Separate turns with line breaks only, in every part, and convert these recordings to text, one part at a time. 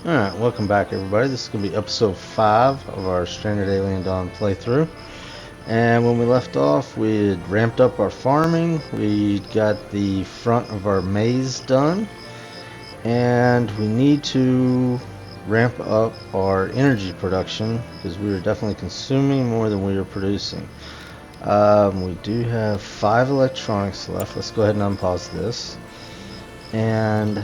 Alright, welcome back everybody. This is going to be episode 5 of our Stranded Alien Dawn playthrough. And when we left off, we had ramped up our farming. We got the front of our maze done. And we need to ramp up our energy production because we were definitely consuming more than we were producing. We do have 5 electronics left. Let's go ahead and unpause this. And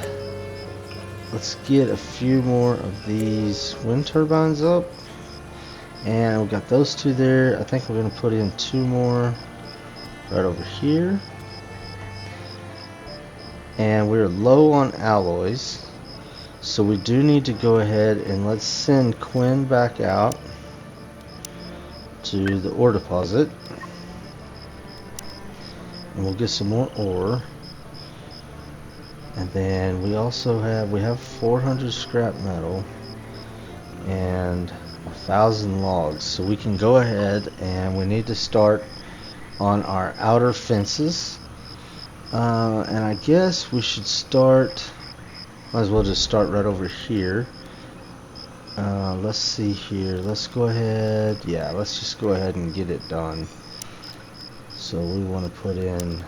let's get a few more of these wind turbines up. And we got those 2 there. I think we're going to put in 2 more right over here. And we're low on alloys. So we do need to go ahead and let's send Quinn back out to the ore deposit. And we'll get some more ore. And then we also have 400 scrap metal and 1,000 logs, so we can go ahead and we need to start on our outer fences. And I guess we should start, might as well just start right over here. Let's see here, let's go ahead, yeah, let's just go ahead and get it done. So we want to put in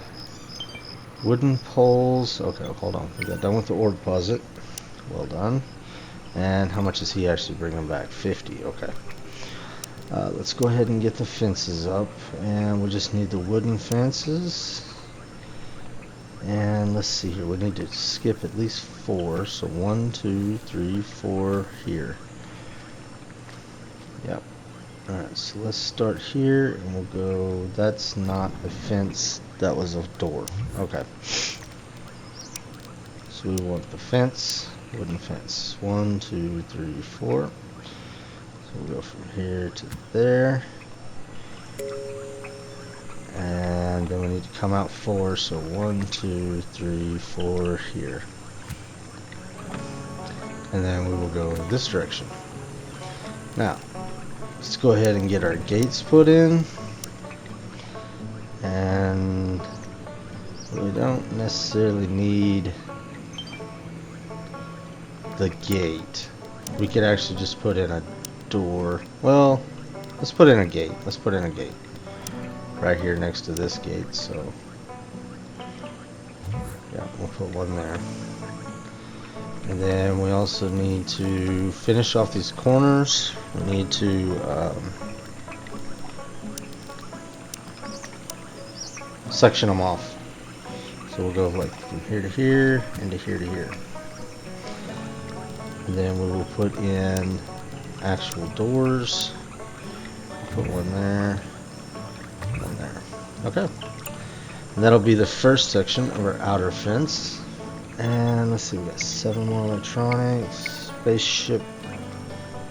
wooden poles. Okay, hold on, we got done with the ore deposit. Well done. And how much is he actually bringing back? 50. Okay. Let's go ahead and get the fences up. And we just need the wooden fences. And let's see here. We need to skip at least 4. So 1, 2, 3, 4 here. Yep. Alright, so let's start here. And we'll go. That's not a fence. That was a door. Okay. So we want the fence. Wooden fence. 1, 2, 3, 4. So we'll go from here to there. And then we need to come out 4. So 1, 2, 3, 4 here. And then we will go in this direction. Now, let's go ahead and get our gates put in. And we don't necessarily need the gate. We could actually just put in a door. Well, let's put in a gate. Let's put in a gate right here next to this gate. So yeah, we'll put one there. And then we also need to finish off these corners. We need to section them off. So we'll go like from here to here and to here to here. And then we will put in actual doors. Put one there, one there. Okay. And that'll be the first section of our outer fence. And let's see, we got 7 more electronics. Spaceship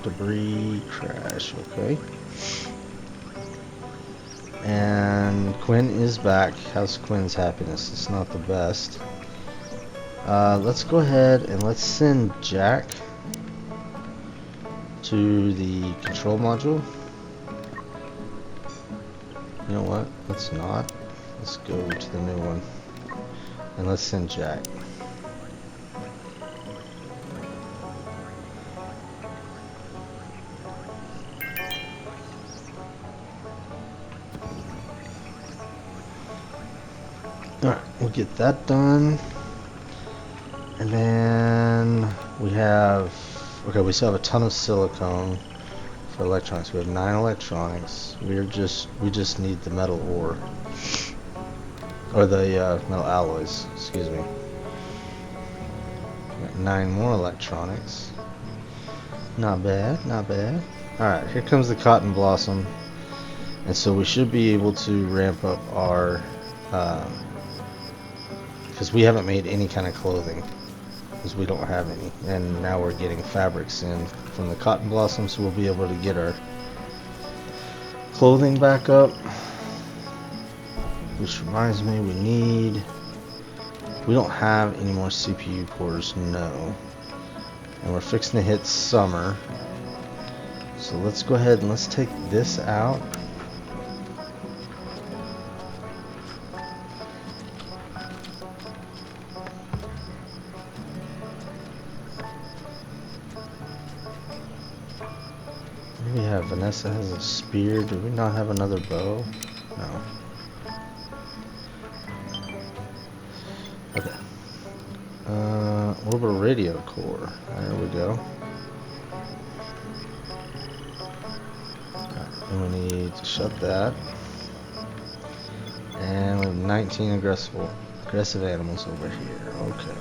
debris crash. Okay. And Quinn is back. How's Quinn's happiness? It's not the best. Let's go ahead and let's send Jack to the control module. You know what? Let's not. Let's go to the new one. And let's send Jack. Alright, we'll get that done. And then we have, okay, we still have a ton of silicone for electronics. We have 9 electronics. We just need the metal ore, or the metal alloys. Excuse me. We got 9 more electronics. Not bad, not bad. All right, here comes the cotton blossom, and so we should be able to ramp up our, because we haven't made any kind of clothing. Because we don't have any, and now we're getting fabrics in from the cotton blossom, so we'll be able to get our clothing back up. Which reminds me, we don't have any more CPU cores, no, and we're fixing to hit summer, so let's go ahead and let's take this out. We have Vanessa has a spear. Do we not have another bow? No. Okay. What about a radio core? There we go. Alright, and we need to shut that. And we have 19 aggressive animals over here. Okay.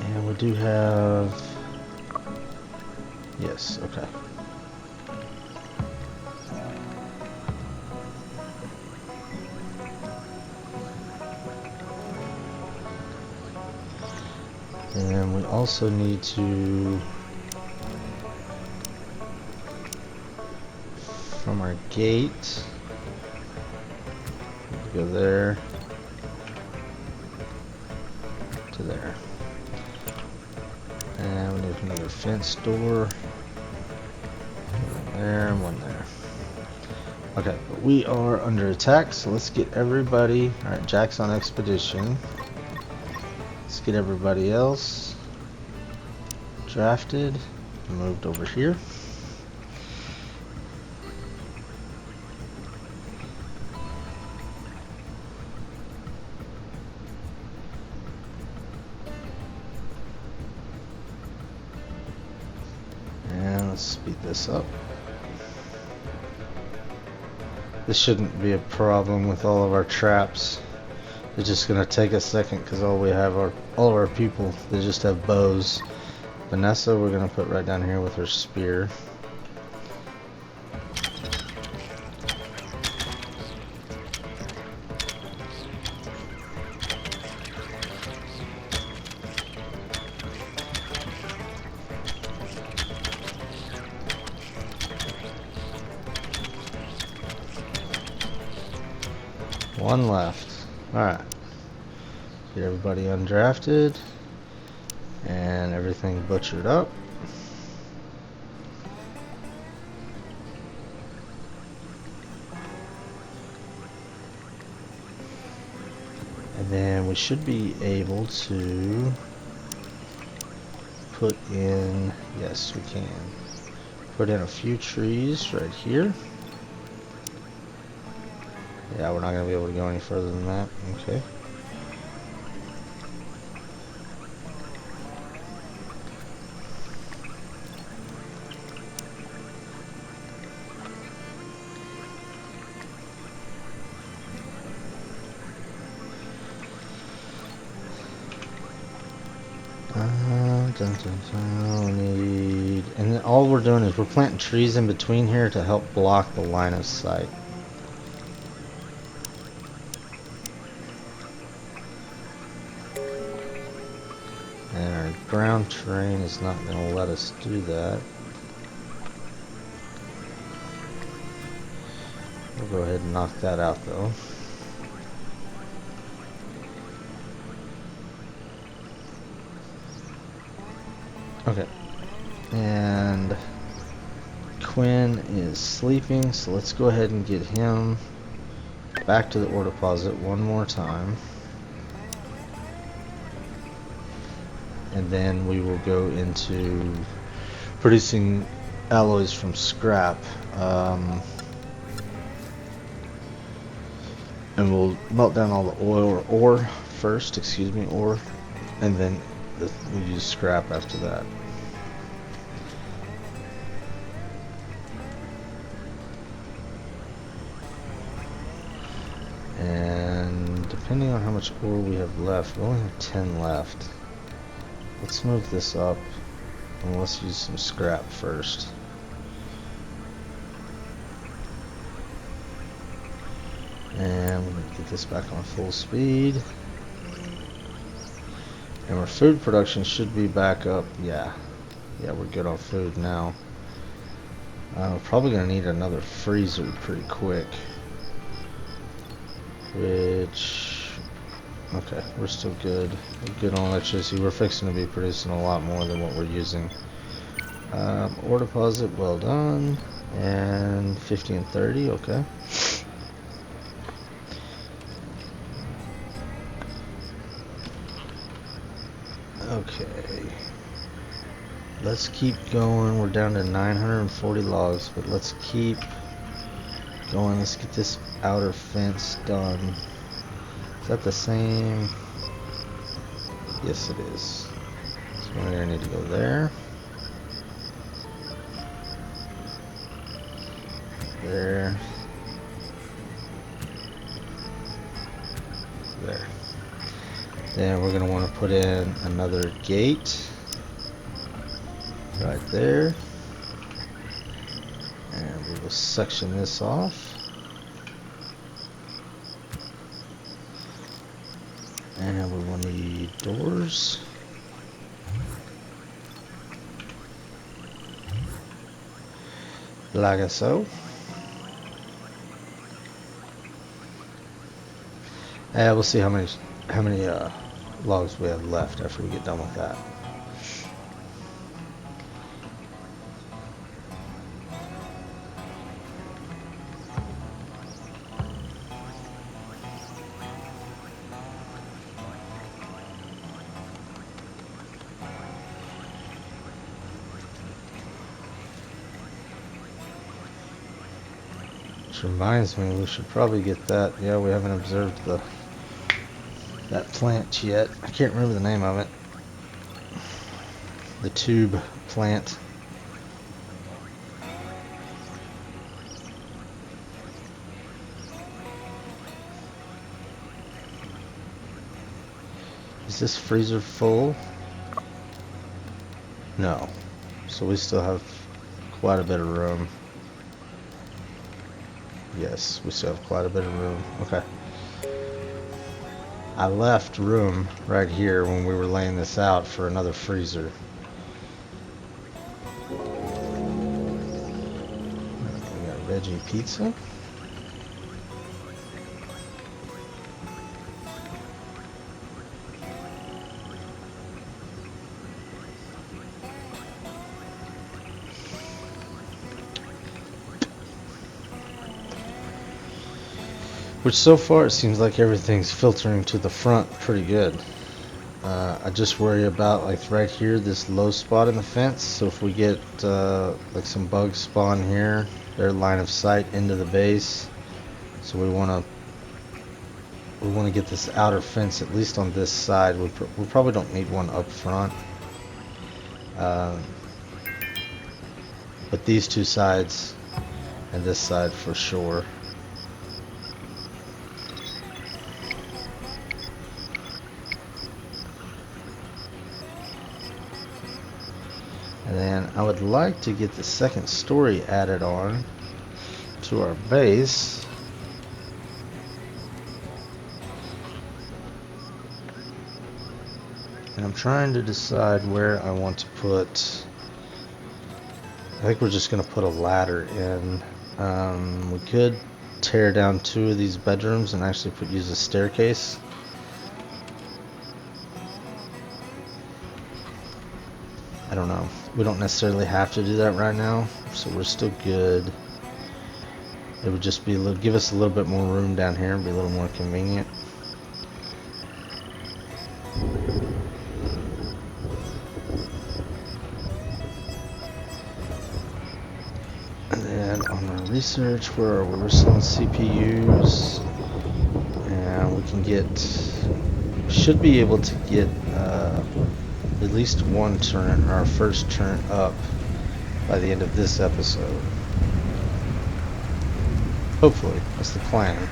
And we do have... Yes, okay. And we also need to, from our gate, go there to there. And we need another fence door. One there and one there. Okay, but we are under attack, so let's get everybody. Alright, Jack's on expedition. Let's get everybody else drafted and moved over here. And let's speed this up. This shouldn't be a problem with all of our traps. It's just gonna take a second because all of our people, they just have bows. Vanessa, we're gonna put right down here with her spear. One left. Alright. Get everybody undrafted and everything butchered up. And then we should be able to put in, yes we can, put in a few trees right here. Yeah, we're not going to be able to go any further than that. Okay. We need, and then all we're doing is we're planting trees in between here to help block the line of sight. And our ground terrain is not going to let us do that. We'll go ahead and knock that out though. Okay. And Quinn is sleeping, so let's go ahead and get him back to the ore deposit one more time. And then we will go into producing alloys from scrap. And we'll melt down all the ore first, and then we'll use scrap after that. And depending on how much ore we have left, we only have 10 left. Let's move this up and let's use some scrap first. And we're going to get this back on full speed. And our food production should be back up. Yeah, we're good on food now. We're probably going to need another freezer pretty quick. Which Okay, we're still good. We're good on electricity. We're fixing to be producing a lot more than what we're using. Ore deposit, well done. And 50 and 30, okay. Okay. Let's keep going. We're down to 940 logs, but let's keep going. Let's get this outer fence done. Is that the same? Yes, it is. So we're gonna need to go there. There. There. Then we're gonna want to put in another gate right there. And we will section this off. And we will need doors. Like so. And we'll see how many logs we have left after we get done with that. Which reminds me, we should probably get that. Yeah, we haven't observed that plant yet. I can't remember the name of it. The tube plant. Is this freezer full? No. So we still have quite a bit of room. Yes, we still have quite a bit of room. Okay. I left room right here when we were laying this out for another freezer. We got veggie pizza. Which so far it seems like everything's filtering to the front pretty good. I just worry about like right here, this low spot in the fence. So if we get like some bugs spawn here, their line of sight into the base. So we want to get this outer fence at least on this side. We probably don't need one up front. But these two sides and this side for sure. And then I would like to get the second story added on to our base. And I'm trying to decide where I want to put. I think we're just going to put a ladder in. We could tear down 2 of these bedrooms and actually use a staircase. I don't know. We don't necessarily have to do that right now, so we're still good. It would just be give us a little bit more room down here and be a little more convenient. And then on our research, where are we? We're selling CPUs, and we can should be able to get at least one turn, our first turn up, by the end of this episode. Hopefully, that's the plan.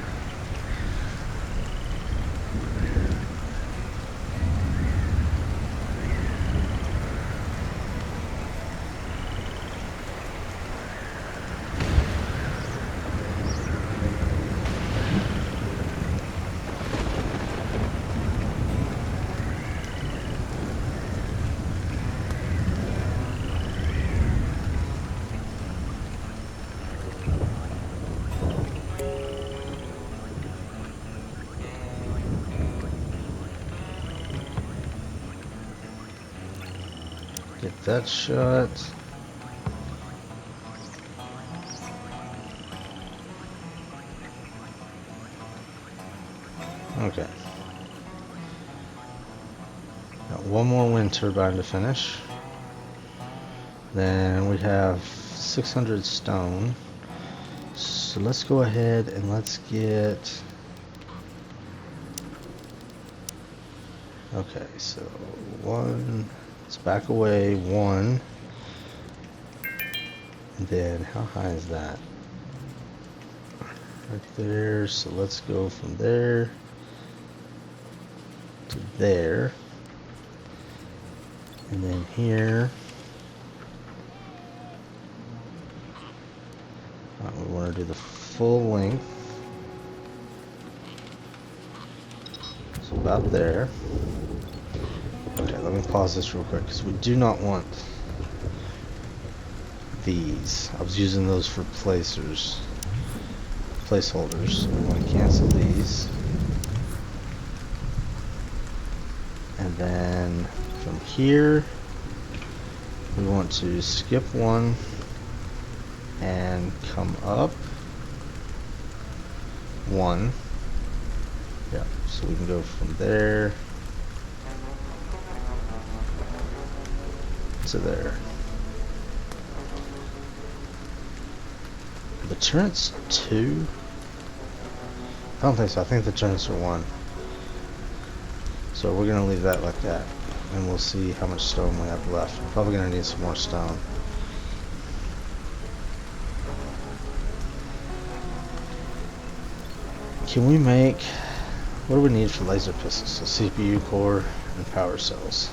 Get that shot. Okay. Got one more wind turbine to finish. Then we have 600 stone. So let's go ahead and let's get... Okay, so one... Let's back away one. And then how high is that? Right there. So let's go from there to there. And then here. We want to do the full length. So about there. Okay, let me pause this real quick because we do not want these. I was using those for placeholders. So we want to cancel these. And then from here, we want to skip one and come up one. Yeah, so we can go from there to there. The turret's 2? I don't think so. I think the turrets are 1. So we're going to leave that like that. And we'll see how much stone we have left. We're probably going to need some more stone. Can we make... What do we need for laser pistols? So CPU core and power cells.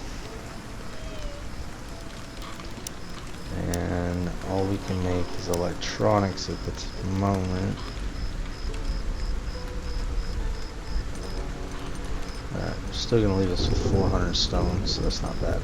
And all we can make is electronics at the moment. Alright, still gonna leave us with 400 stone, so that's not bad.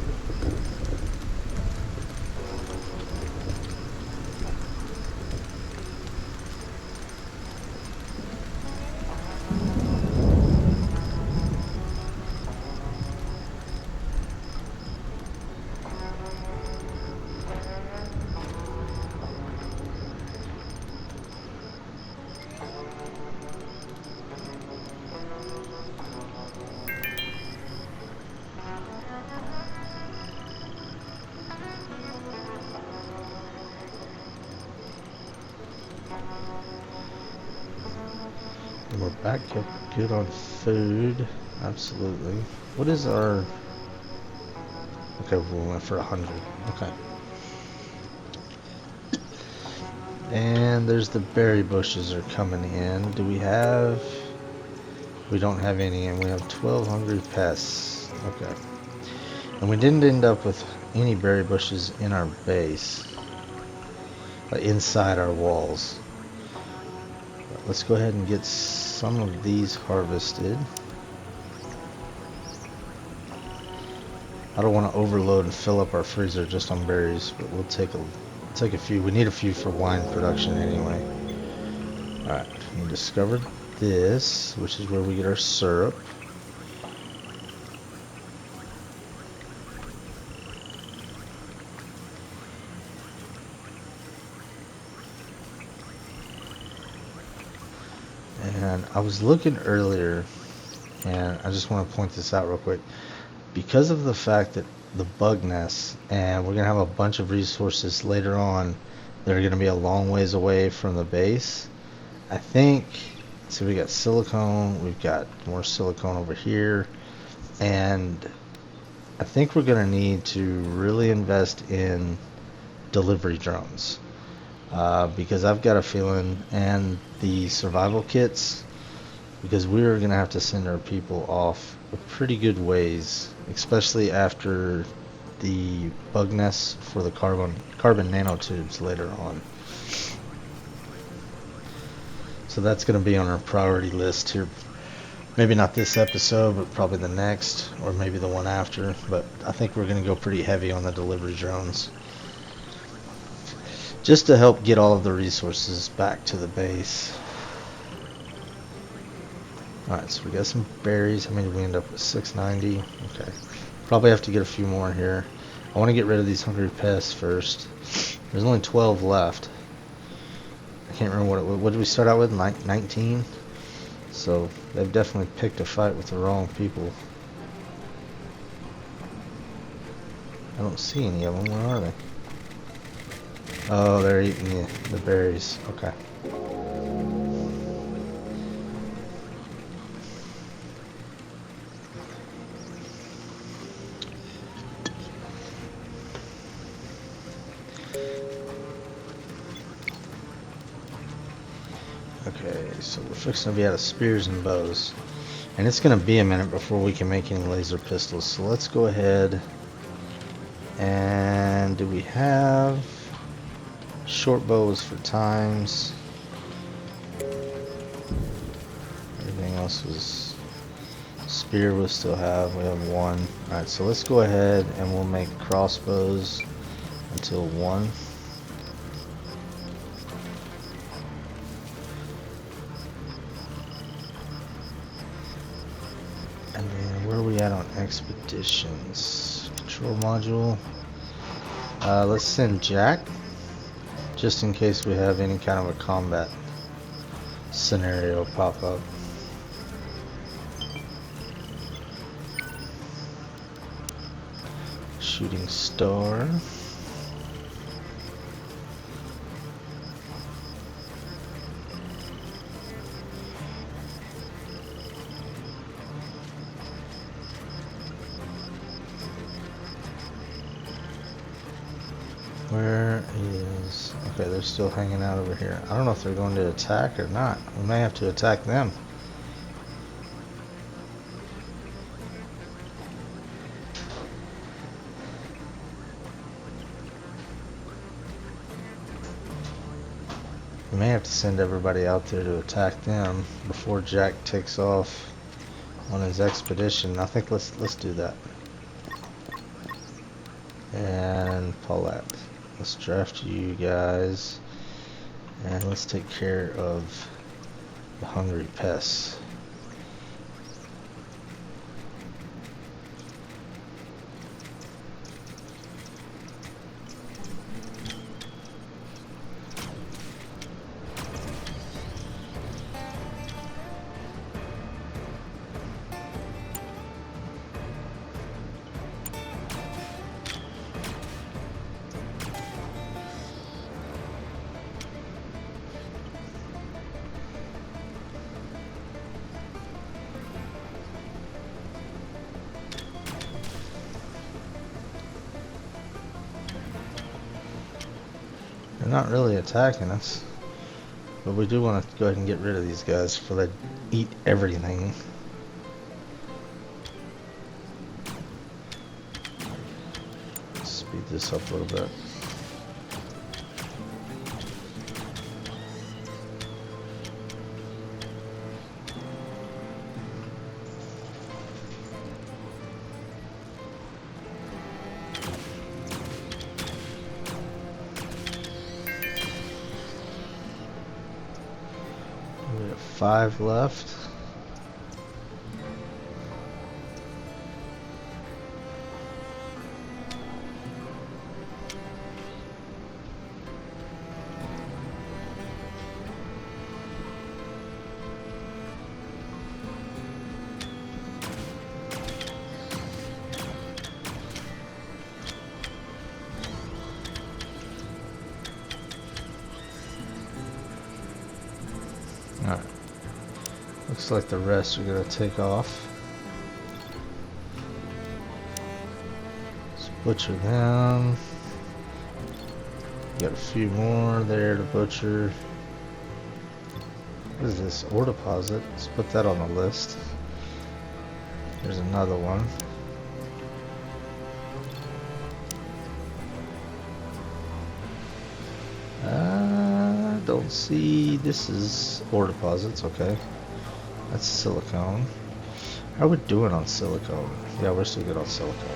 And we're back up good on food. Absolutely. What is our... Okay, we went for 100. Okay. And there's the berry bushes are coming in. Do we have... We don't have any, and we have 12 hungry pests. Okay. And we didn't end up with any berry bushes in our base. Inside our walls. But let's go ahead and get some of these harvested. I don't want to overload and fill up our freezer just on berries, but we'll take a few. We need a few for wine production anyway. Alright, we discovered this, which is where we get our syrup. And I was looking earlier, and I just want to point this out real quick. Because of the fact that the bug nests, and we're going to have a bunch of resources later on that are going to be a long ways away from the base, I think, so we got silicone, we've got more silicone over here, and I think we're going to need to really invest in delivery drones. Because I've got a feeling, and the survival kits, because we're going to have to send our people off a pretty good ways, especially after the bug nests for the carbon nanotubes later on. So that's going to be on our priority list here. Maybe not this episode, but probably the next, or maybe the one after. But I think we're going to go pretty heavy on the delivery drones, just to help get all of the resources back to the base. Alright, so we got some berries. How many did we end up with? 690. Okay. Probably have to get a few more here. I want to get rid of these hungry pests first. There's only 12 left. I can't remember what did we start out with? 19? So they've definitely picked a fight with the wrong people. I don't see any of them. Where are they? Oh, they're eating the berries. Okay. Okay, so we're fixing to be out of spears and bows. And it's going to be a minute before we can make any laser pistols. So let's go ahead. And do we have short bows for times? Everything else was spear. We'll still have. We have one. Alright, so let's go ahead and we'll make crossbows until 1. And then where are we at on expeditions? Control module. Let's send Jack, just in case we have any kind of a combat scenario pop up. Shooting star. Where is... Okay, they're still hanging out over here. I don't know if they're going to attack or not. We may have to attack them. We may have to send everybody out there to attack them before Jack takes off on his expedition. I think let's do that. And Paulette. Let's draft you guys, and let's take care of the hungry pests. They're not really attacking us, but we do want to go ahead and get rid of these guys before they eat everything. Speed this up a little bit. We have 5 left. Alright. Looks like the rest are going to take off. Let's butcher them. Got a few more there to butcher. What is this? Ore deposit. Let's put that on the list. There's another one. Don't see. This is ore deposits. Okay, that's silicone. How are we doing on silicone? Yeah, we're still good on silicone.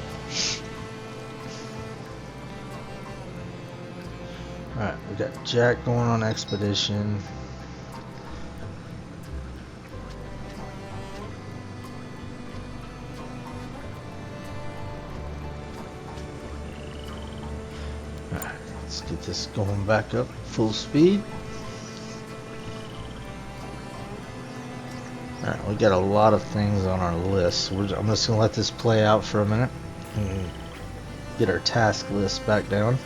Alright, we got Jack going on expedition. Let's get this going back up full speed. Alright, we got a lot of things on our list. I'm just going to let this play out for a minute and get our task list back down.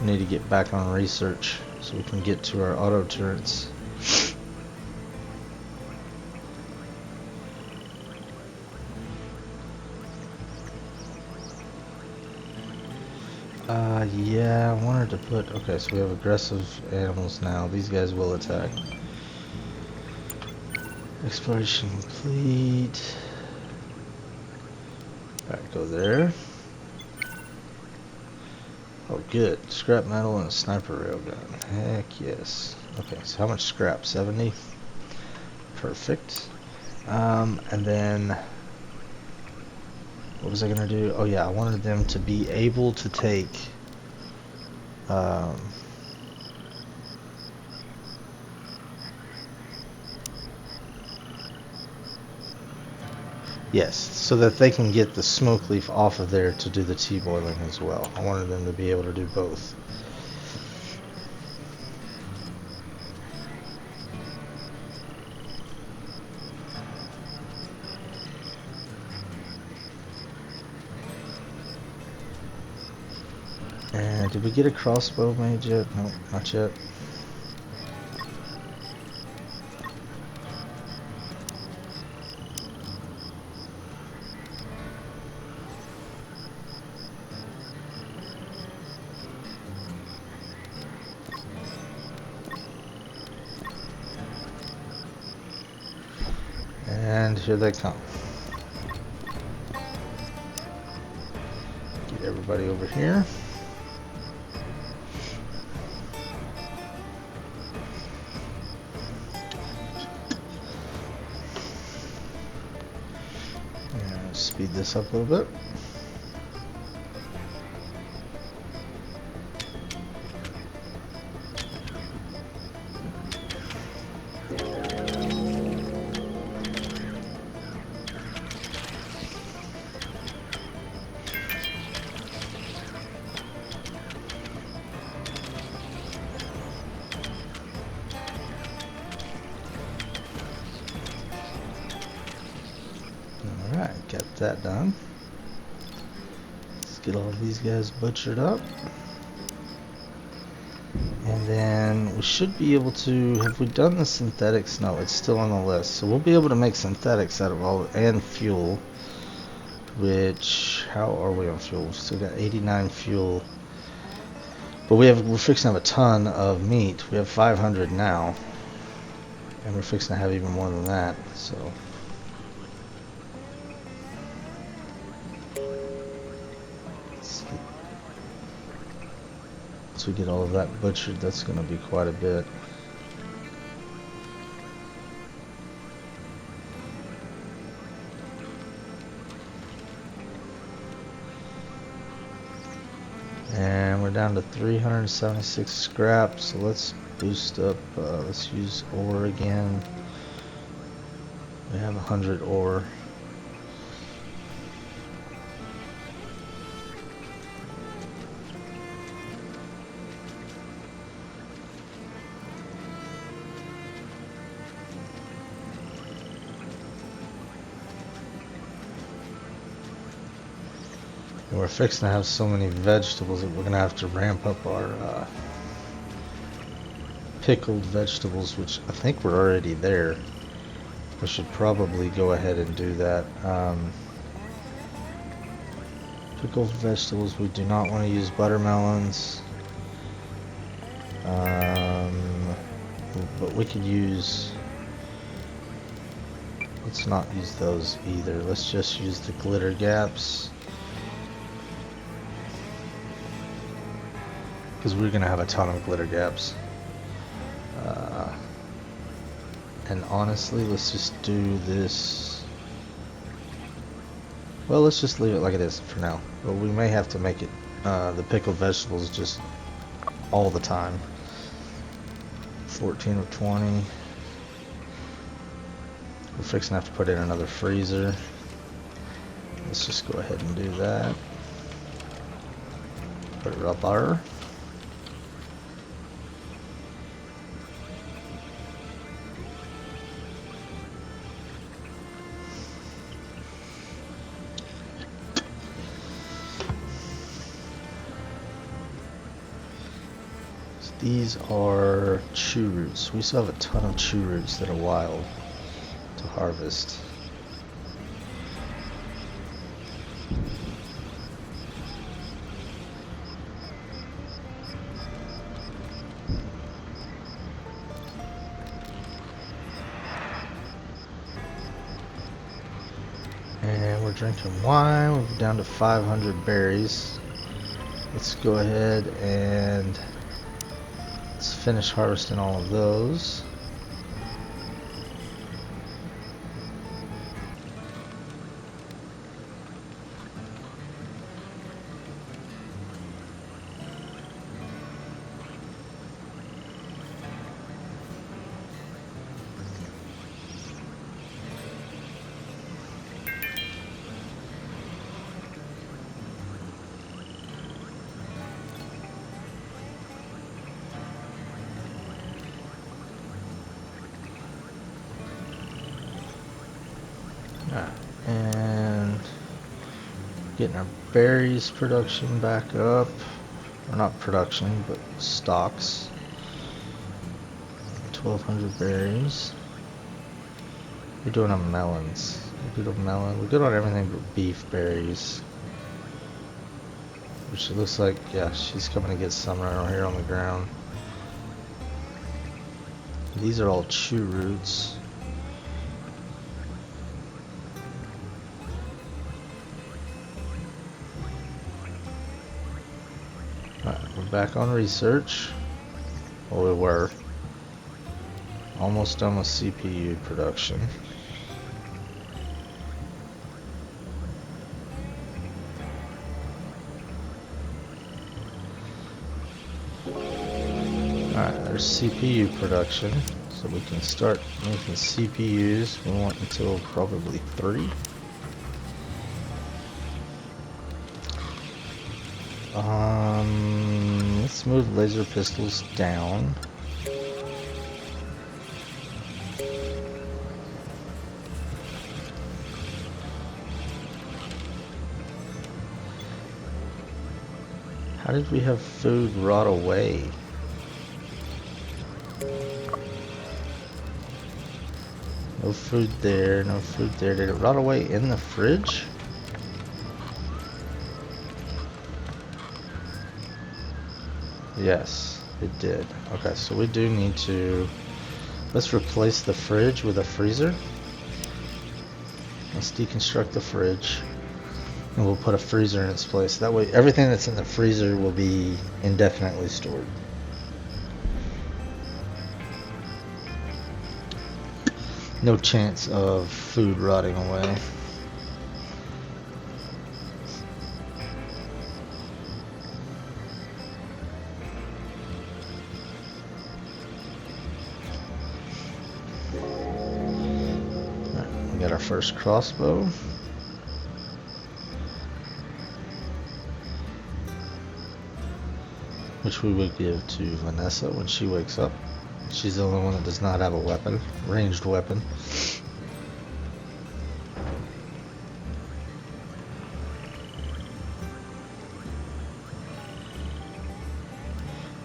We need to get back on research so we can get to our auto turrets. Yeah, I wanted to put... Okay, so we have aggressive animals now. These guys will attack. Exploration complete. Alright, go there. Oh, good. Scrap metal and a sniper railgun. Heck yes. Okay, so how much scrap? 70? Perfect. And then... What was I gonna do? Oh yeah, I wanted them to be able to take... Yes, so that they can get the smoke leaf off of there to do the tea boiling as well. I wanted them to be able to do both. And did we get a crossbow made yet? No, not yet. And here they come. Get everybody over here. And speed this up a little bit. Alright, got that done. Let's get all of these guys butchered up. And then we should be able to, have we done the synthetics? No, it's still on the list. So we'll be able to make synthetics out of all, and fuel. Which, how are we on fuel? We've still got 89 fuel. But we're fixing to have a ton of meat. We have 500 now. And we're fixing to have even more than that, so... Once we get all of that butchered, that's going to be quite a bit. And we're down to 376 scrap, so let's boost up, let's use ore again. We have 100 ore. And we're fixing to have so many vegetables that we're going to have to ramp up our pickled vegetables, which I think we're already there. We should probably go ahead and do that. Pickled vegetables, we do not want to use buttermelons. But we could use... Let's not use those either. Let's just use the glitter gaps. Because we're going to have a ton of glitter gaps. And honestly, let's just do this. Well, let's just leave it like it is for now. But we may have to make it the pickled vegetables just all the time. 14 of 20. We're fixing to have to put in another freezer. Let's just go ahead and do that. Put it up there. These are chew roots. We still have a ton of chew roots that are wild to harvest. And we're drinking wine. We're down to 500 berries. Let's go ahead and let's finish harvesting all of those. And getting our berries production back up, or not production, but stocks. 1,200 berries. We're doing on melons. We're good on melon. We're good on everything but beef berries. Which it looks like, yeah, she's coming to get some right here on the ground. These are all chew roots. Alright, we're back on research. Well, we were. Almost done with CPU production. Alright, there's CPU production. So we can start making CPUs. We want until probably 3. Let's move laser pistols down. How did we have food rot away? No food there, no food there. Did it rot away in the fridge? Yes, it did. Okay, so we do need to... Let's replace the fridge with a freezer. Let's deconstruct the fridge. And we'll put a freezer in its place. That way, everything that's in the freezer will be indefinitely stored. No chance of food rotting away. Alright, we got our first crossbow. Which we would give to Vanessa when she wakes up. She's the only one that does not have a weapon, ranged weapon.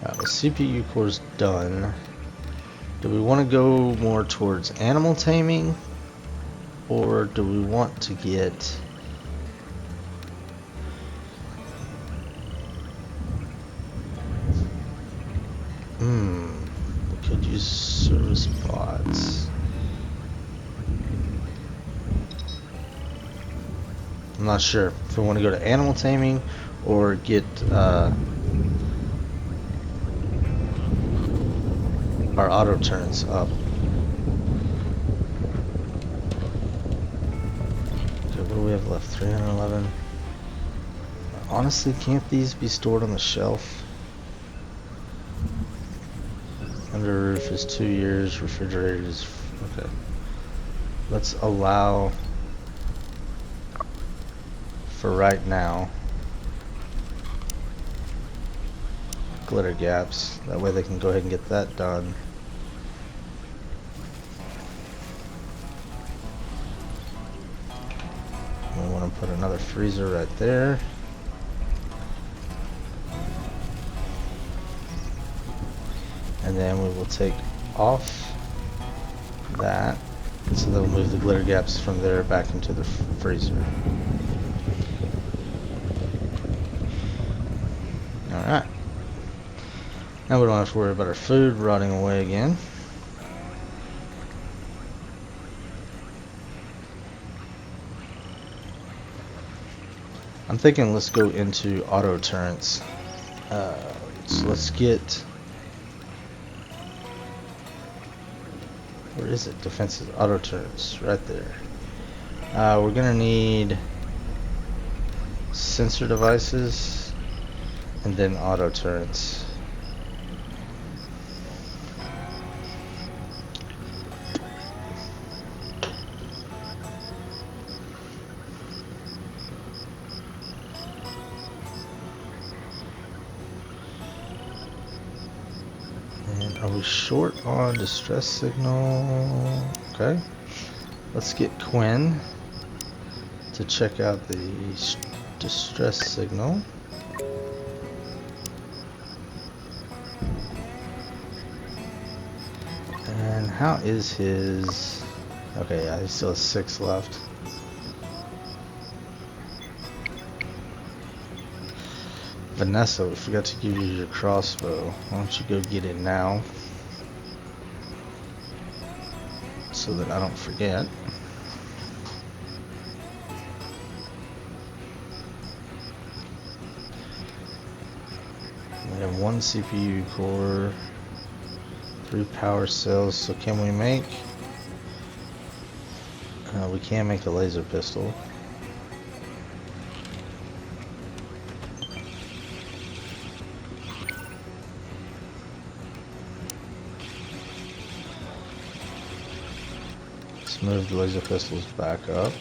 Alright, the CPU core's done. Do we want to go more towards animal taming? Or do we want to get... we could use service bots. I'm not sure if we want to go to animal taming or get our auto turns up. Okay, what do we have left? 311. Honestly, can't these be stored on the shelf? Under roof is 2 years, refrigerator is... okay. let's allow for right now glitter gaps. That way they can go ahead and get that done. We want to put another freezer right there. And then we will take off that, so they'll move the glitter gaps from there back into the freezer. Alright. Now we don't have to worry about our food rotting away again. I'm thinking let's go into auto turrets. So let's get... Where is it? Defensive auto turrets, right there. We're gonna need sensor devices and then auto turrets. And are we short on distress signal? Okay. Let's get Quinn to check out the distress signal. And how is his... Okay, yeah, he still has 6 left. Vanessa, we forgot to give you your crossbow. Why don't you go get it now, so that I don't forget. We have 1 CPU core, 3 power cells, so can we make... we can make a laser pistol. Let's move the laser pistols back up.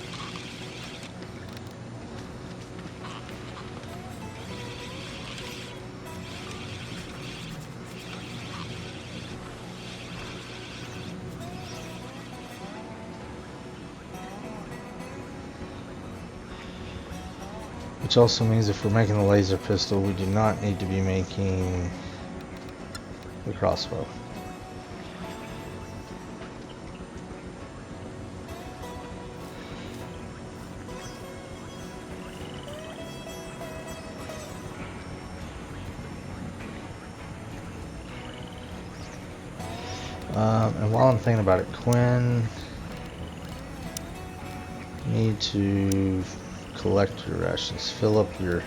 Which also means if we're making the laser pistol, we do not need to be making the crossbow. And while I'm thinking about it, Quinn, need to collect your rations. Fill up your...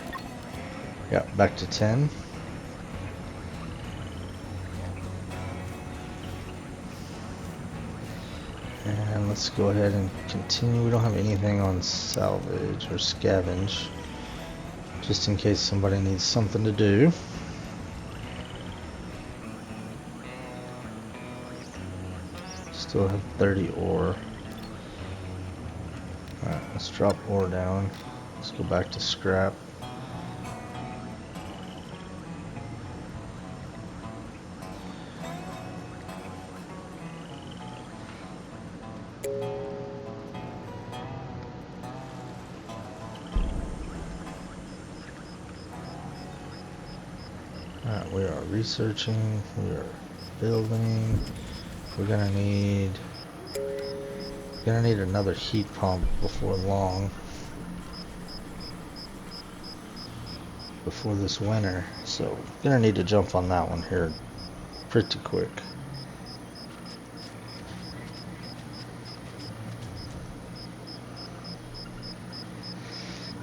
Yeah, back to 10. And let's go ahead and continue. We don't have anything on salvage or scavenge, just in case somebody needs something to do. Still have 30 ore. Alright, let's drop ore down. Let's go back to scrap. Alright, we are researching, we are building. We're gonna need another heat pump before long, before this winter, so gonna need to jump on that one here pretty quick.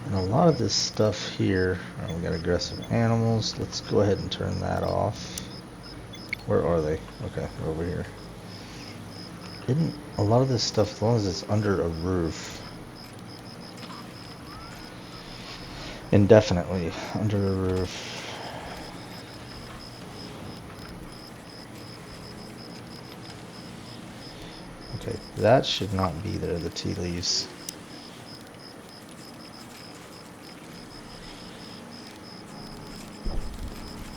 And a lot of this stuff here, we got aggressive animals. Let's go ahead and turn that off. Where are they? Okay, they're over here. Isn't a lot of this stuff, as long as it's under a roof, indefinitely under a roof. Okay, Okay, that should not be there, the tea leaves.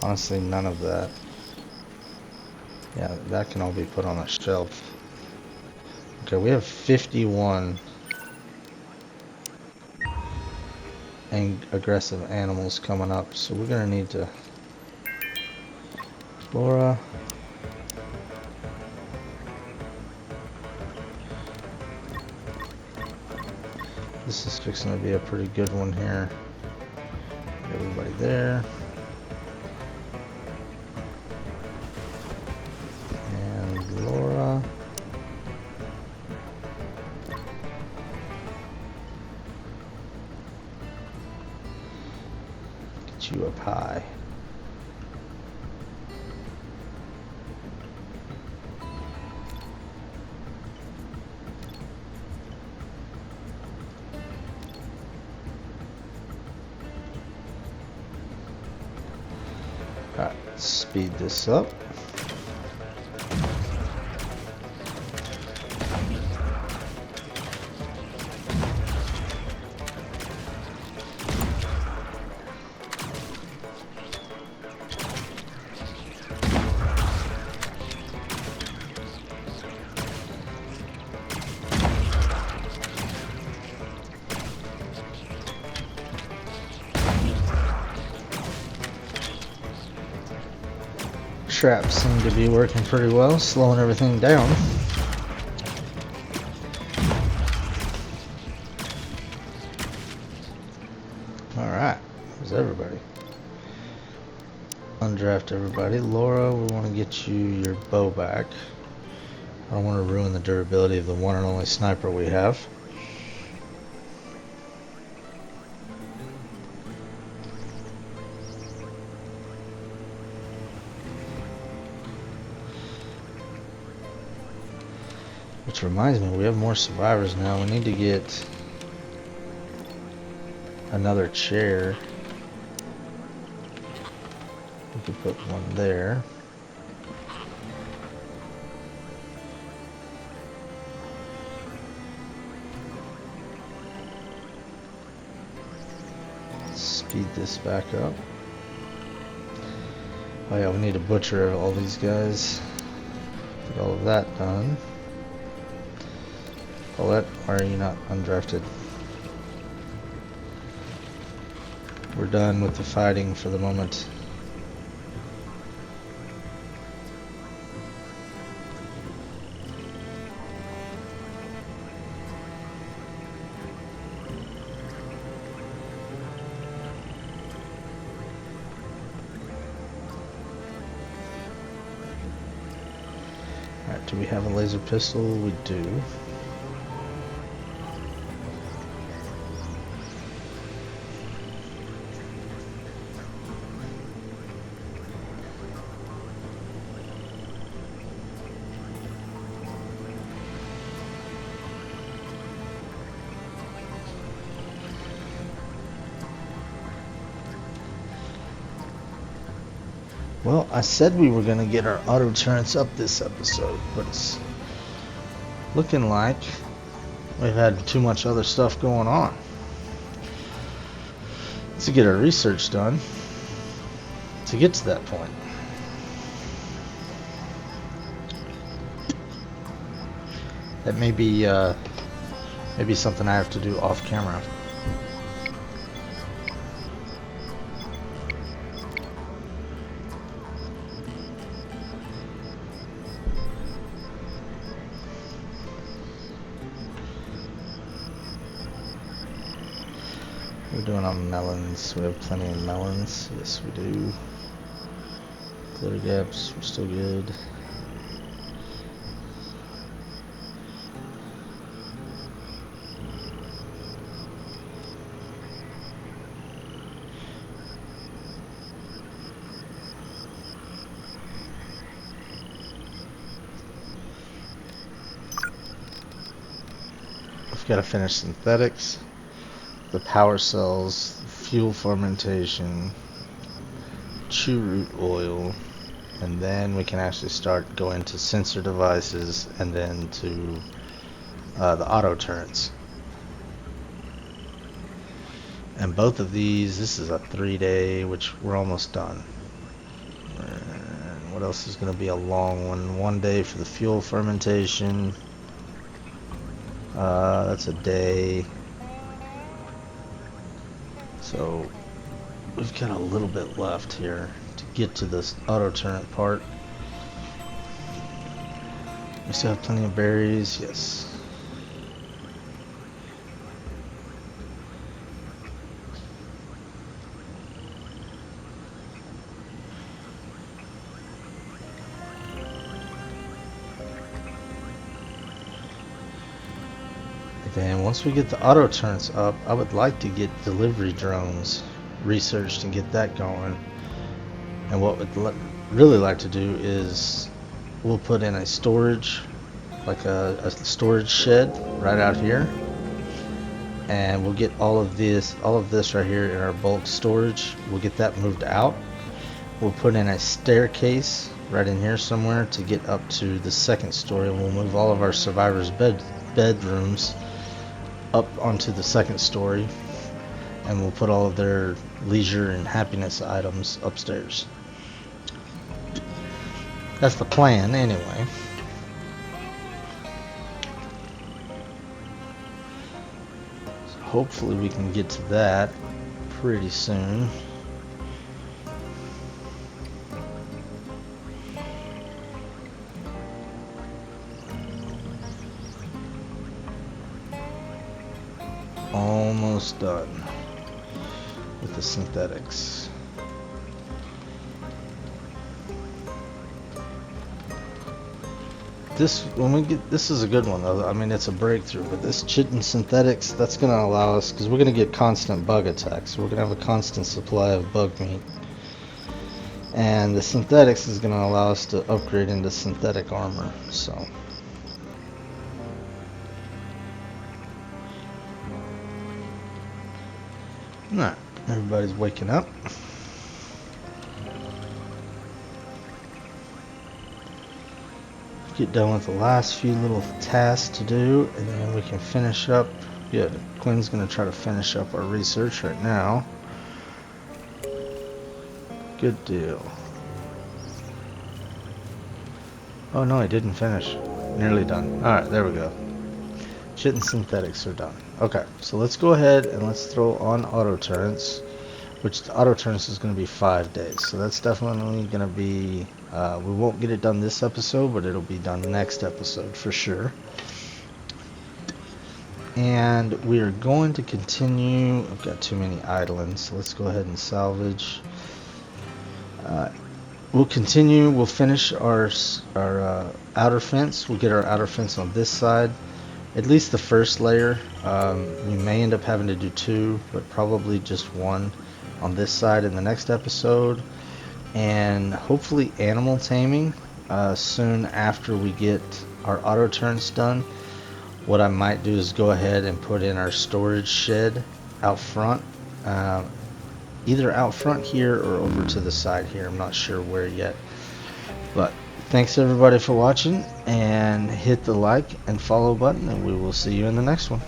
Honestly, none of that. Yeah, that can all be put on a shelf. Okay, we have 51 aggressive animals coming up, so we're gonna need to... Laura... This is fixing to be a pretty good one here. Everybody there. And Laura. Get you up high. Alright, speed this up. Traps seem to be working pretty well, slowing everything down. Alright, there's everybody. Undraft everybody. Laura, we want to get you your bow back. I don't want to ruin the durability of the one and only sniper we have. Which reminds me, we have more survivors now. We need to get another chair. We could put one there. Speed this back up. Oh yeah, we need to butcher all these guys. Get all of that done. Paulette, why are you not undrafted? We're done with the fighting for the moment. Alright, do we have a laser pistol? We do. Well, I said we were going to get our auto turrets up this episode, but it's looking like we've had too much other stuff going on to get our research done to get to that point. That may be maybe something I have to do off camera. We're doing on melons. We have plenty of melons. Yes, we do. Glitter gaps, we're still good. We've got to finish synthetics, the power cells, fuel fermentation, chew root oil, and then we can actually start going to sensor devices and then to the auto turrets. And both of these, this is a 3-day, which we're almost done. And what else is going to be a long one? 1 day for the fuel fermentation. That's a day. So we've got a little bit left here to get to this auto turret part. We still have plenty of berries, yes. Then once we get the auto turrets up, I would like to get delivery drones researched and get that going. And what we'd really like to do is we'll put in a storage, like a storage shed right out here, and we'll get all of this right here in our bulk storage. We'll get that moved out. We'll put in a staircase right in here somewhere to get up to the second story, and we'll move all of our survivors' bedrooms up onto the second story, and we'll put all of their leisure and happiness items upstairs. That's the plan anyway. So hopefully we can get to that pretty soon. Almost done with the synthetics. This is a good one though. I mean, it's a breakthrough, but this chitin synthetics, that's going to allow us, because we're going to get constant bug attacks. We're going to have a constant supply of bug meat, and the synthetics is going to allow us to upgrade into synthetic armor. So alright, everybody's waking up. Get done with the last few little tasks to do, and then we can finish up. Good. Quinn's going to try to finish up our research right now. Good deal. Oh no, I didn't finish. Nearly done. Alright, there we go. Chitin synthetics are done. Okay, so let's go ahead and let's throw on auto turrets, which the auto turrets is going to be 5 days. So that's definitely going to be, we won't get it done this episode, but it'll be done next episode for sure. And we are going to continue. I've got too many idling, so let's go ahead and salvage. We'll continue. We'll finish our outer fence. We'll get our outer fence on this side. At least the first layer. We may end up having to do 2, but probably just 1 on this side in the next episode. And hopefully animal taming soon after we get our auto turns done. What I might do is go ahead and put in our storage shed out front. Either out front here or over to the side here. I'm not sure where yet. But thanks everybody for watching, and hit the like and follow button, and we will see you in the next one.